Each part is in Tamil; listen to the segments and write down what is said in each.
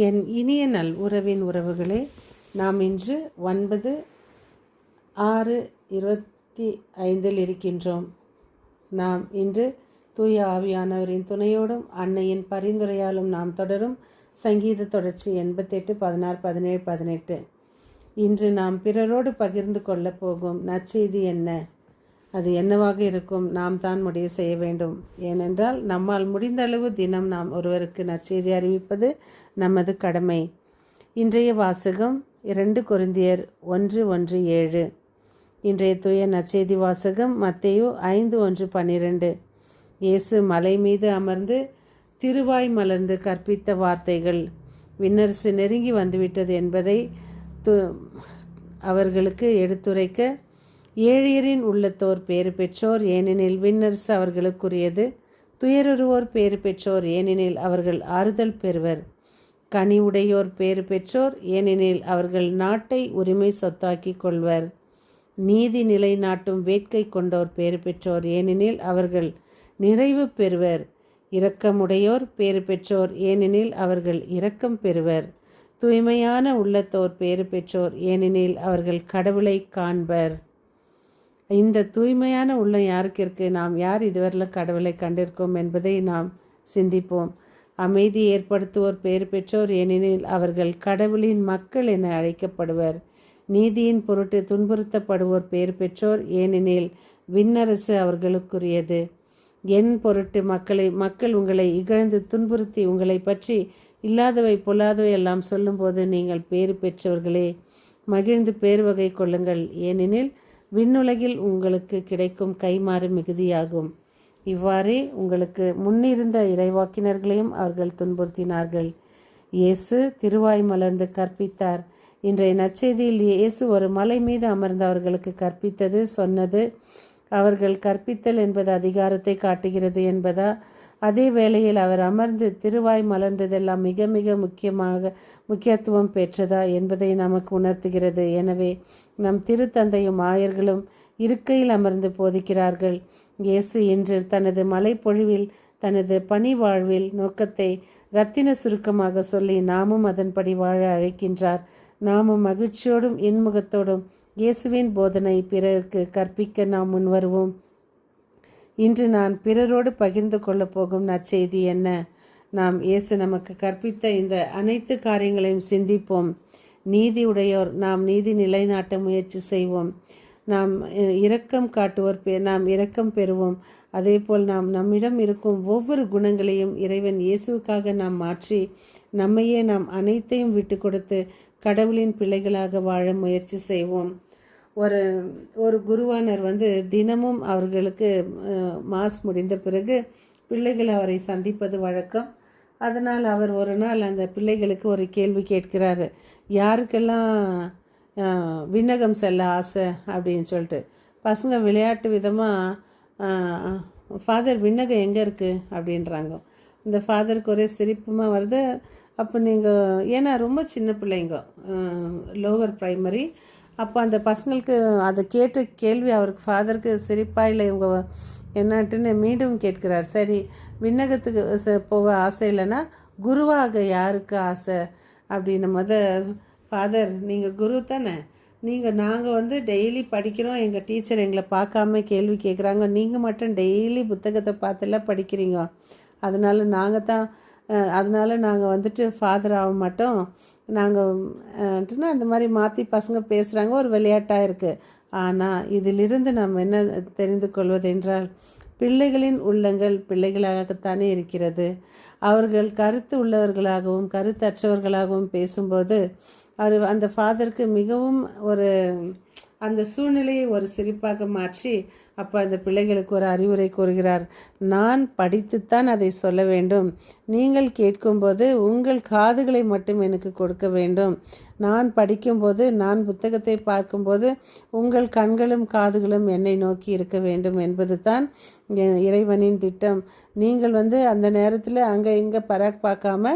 என் இனிய நல் உறவின் உறவுகளே, நாம் இன்று 9/6/25 இருக்கின்றோம். நாம் இன்று தூய ஆவியானவரின் துணையோடும் அன்னையின் பரிந்துரையாலும் நாம் தொடரும் சங்கீத தொடர்ச்சி 88, 16, 17, 18. இன்று நாம் பிறரோடு பகிர்ந்து கொள்ளப் போகும் நற்செய்தி என்ன? அது என்னவாக இருக்கும்? நாம் தான் முடிவு செய்ய வேண்டும். ஏனென்றால் நம்மால் முடிந்த அளவு தினம் நாம் ஒருவருக்கு நற்செய்தி அறிவிப்பது நமது கடமை. இன்றைய வாசகம் 2 கொரிந்தியர் 1:1-7. இன்றைய தூய நற்செய்தி வாசகம் மத்தேயு 5:1-12. இயேசு மலை மீது அமர்ந்து திருவாய் மலர்ந்து கற்பித்த வார்த்தைகள். விண்ணரசு நெருங்கி வந்துவிட்டது என்பதை அவர்களுக்கு எடுத்துரைக்க, ஏழியரின் உள்ளத்தோர் பேறு பெற்றோர், ஏனெனில் விண்ணரசு அவர்களுக்குரியது. துயருறுவோர் பேறு பெற்றோர், ஏனெனில் அவர்கள் ஆறுதல் பெறுவர். கனி உடையோர் பேறு பெற்றோர், ஏனெனில் அவர்கள் நாட்டை உரிமை சொத்தாக்கி கொள்வர். நீதி நிலை நாட்டும் வேட்கை கொண்டோர் பேறு பெற்றோர், ஏனெனில் அவர்கள் நிறைவு பெறுவர். இரக்கமுடையோர் பேறு பெற்றோர், ஏனெனில் அவர்கள் இரக்கம் பெறுவர். தூய்மையான உள்ளத்தோர் பேறு பெற்றோர், ஏனெனில் அவர்கள் கடவுளை காண்பர். இந்த தூய்மையான உள்ளம் யாருக்கு இருக்கு? நாம் யார் இதுவரையில் கடவுளை கண்டிருக்கோம் என்பதை நாம் சிந்திப்போம். அமைதி ஏற்படுத்துவோர் பேறு பெற்றோர், ஏனெனில் அவர்கள் கடவுளின் மக்கள் என அழைக்கப்படுவர். நீதியின் பொருட்டு துன்புறுத்தப்படுவோர் பேறு பெற்றோர், ஏனெனில் விண்ணரசு அவர்களுக்குரியது. என் பொருட்டு மக்கள் உங்களை இகழ்ந்து துன்புறுத்தி உங்களை பற்றி இல்லாதவை பொல்லாதவை எல்லாம் சொல்லும்போது நீங்கள் பேறு பெற்றவர்களே. மகிழ்ந்து பேறு வகை கொள்ளுங்கள், ஏனெனில் விண்ணுலகில் உங்களுக்கு கிடைக்கும் கைமாறு மிகுதியாகும். இவ்வாறே உங்களுக்கு முன்னிருந்த இறைவாக்கினர்களையும் அவர்கள் துன்புறுத்தினார்கள். இயேசு திருவாய் மலர்ந்து கற்பித்தார். இன்றைய நற்செய்தியில் இயேசு ஒரு மலை மீது அமர்ந்து அவர்களுக்கு கற்பித்தது, சொன்னது. அவர்கள் கற்பித்தல் என்பது அதிகாரத்தை காட்டுகிறது என்பதா? அதே வேளையில் அவர் அமர்ந்து திருவாய் மலர்ந்ததெல்லாம் மிக மிக முக்கியத்துவம் பெற்றதா என்பதை நமக்கு உணர்த்துகிறது. எனவே நம் திருத்தந்தையும் ஆயர்களும் இருக்கையில் அமர்ந்து போதிக்கிறார்கள். இயேசு இன்று தனது மலைப்பொழிவில் தனது பணி வாழ்வில் நோக்கத்தை இரத்தின சுருக்கமாக சொல்லி நாமும் அதன்படி வாழ அழைக்கின்றார். நாமும் மகிழ்ச்சியோடும் இன்முகத்தோடும் இயேசுவின் போதனை பிறருக்கு கற்பிக்க நாம் முன்வருவோம். இன்று நான் பிறரோடு பகிர்ந்து கொள்ளப் போகும் நற்செய்தி என்ன? நாம் இயேசு நமக்கு கற்பித்த இந்த அனைத்து காரியங்களையும் சிந்திப்போம். நீதி உடையோர், நாம் நீதி நிலைநாட்ட முயற்சி செய்வோம். நாம் இரக்கம் காட்டுவோர், நாம் இரக்கம் பெறுவோம். அதேபோல் நம்மிடம் இருக்கும் ஒவ்வொரு குணங்களையும் இறைவன் இயேசுவுக்காக நாம் மாற்றி நம்மையே நாம் அனைத்தையும் விட்டு கொடுத்து கடவுளின் பிள்ளைகளாக வாழ முயற்சி செய்வோம். ஒரு குருவானர் தினமும் அவர்களுக்கு மாஸ் முடிந்த பிறகு பிள்ளைகள் அவரை சந்திப்பது வழக்கம். அதனால் அவர் ஒரு நாள் அந்த பிள்ளைகளுக்கு ஒரு கேள்வி கேட்கிறாரு. யாருக்கெல்லாம் விண்ணகம் செல்ல ஆசை அப்படின்னு சொல்லிட்டு பசங்க விளையாட்டு விதமாக, ஃபாதர் விண்ணகம் எங்கே இருக்குது அப்படின்றாங்க. இந்த ஃபாதருக்கு ஒரே சிரிப்புமாக வருது. அப்போ நீங்கள், ஏன்னா ரொம்ப சின்ன பிள்ளைங்க, லோவர் ப்ரைமரி. அப்போ அந்த பசங்களுக்கு அதை கேட்ட கேள்வி அவருக்கு ஃபாதருக்கு சிரிப்பாக இல்லை இவங்க என்னட்டுன்னு மீண்டும் கேட்கிறார். சரி, விண்ணகத்துக்கு போக ஆசை இல்லைன்னா குருவாக யாருக்கு ஆசை அப்படின்னு ஃபாதர், நீங்கள் குரு தானே, நாங்கள் டெய்லி படிக்கிறோம், எங்கள் டீச்சர் எங்களை பார்க்காம கேள்வி கேட்குறாங்க, நீங்கள் மட்டும் டெய்லி புத்தகத்தை பார்த்துலாம் படிக்கிறீங்க, அதனால் நாங்கள் ஃபாதர் ஆக மாட்டோம் நாங்கள் அந்த மாதிரி மாற்றி பசங்க பேசுகிறாங்க. ஒரு விளையாட்டாக இருக்குது. ஆனால் இதிலிருந்து நாம் என்ன தெரிந்து கொள்வது என்றால், பிள்ளைகளின் உள்ளங்கள் பிள்ளைகளாகத்தானே இருக்கிறது. அவர்கள் கருத்து உள்ளவர்களாகவும் கருத்தற்றவர்களாகவும் பேசும்போது அந்த ஃபாதருக்கு மிகவும் அந்த சூழ்நிலையை ஒரு சிரிப்பாக மாற்றி அப்போ அந்த பிள்ளைகளுக்கு ஒரு அறிவுரை கூறுகிறார். நான் படித்துத்தான் அதை சொல்ல வேண்டும். நீங்கள் கேட்கும்போது உங்கள் காதுகளை மட்டும் எனக்கு கொடுக்க வேண்டும். நான் படிக்கும்போது, நான் புத்தகத்தை பார்க்கும்போது உங்கள் கண்களும் காதுகளும் என்னை நோக்கி இருக்க வேண்டும் என்பது தான் இறைவனின் திட்டம். நீங்கள் அந்த நேரத்தில் அங்கே இங்கே பராக் பார்க்காம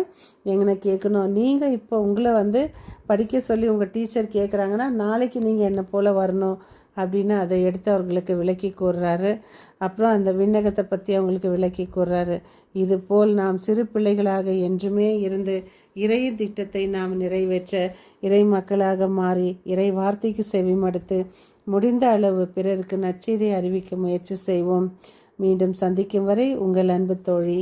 எங்களை கேட்கணும். நீங்கள் இப்போ உங்களை படிக்க சொல்லி உங்கள் டீச்சர் கேட்குறாங்கன்னா நாளைக்கு நீங்கள் என்னை போல் வரணும். அப்படின்னு அதை எடுத்து அவர்களுக்கு விளக்கி கூறுறாரு. அப்புறம் அந்த விண்ணகத்தை பற்றி அவங்களுக்கு விளக்கி கூறுறாரு. இதுபோல் நாம் சிறு பிள்ளைகளாக என்றுமே இருந்து இறை திட்டத்தை நாம் நிறைவேற்ற இறை மக்களாக மாறி இறை வார்த்தைக்கு செவிமடுத்து முடிந்த அளவு பிறருக்கு நற்செய்தியை அறிவிக்க முயற்சி செய்வோம். மீண்டும் சந்திக்கும் வரை உங்கள் அன்பு தோழி.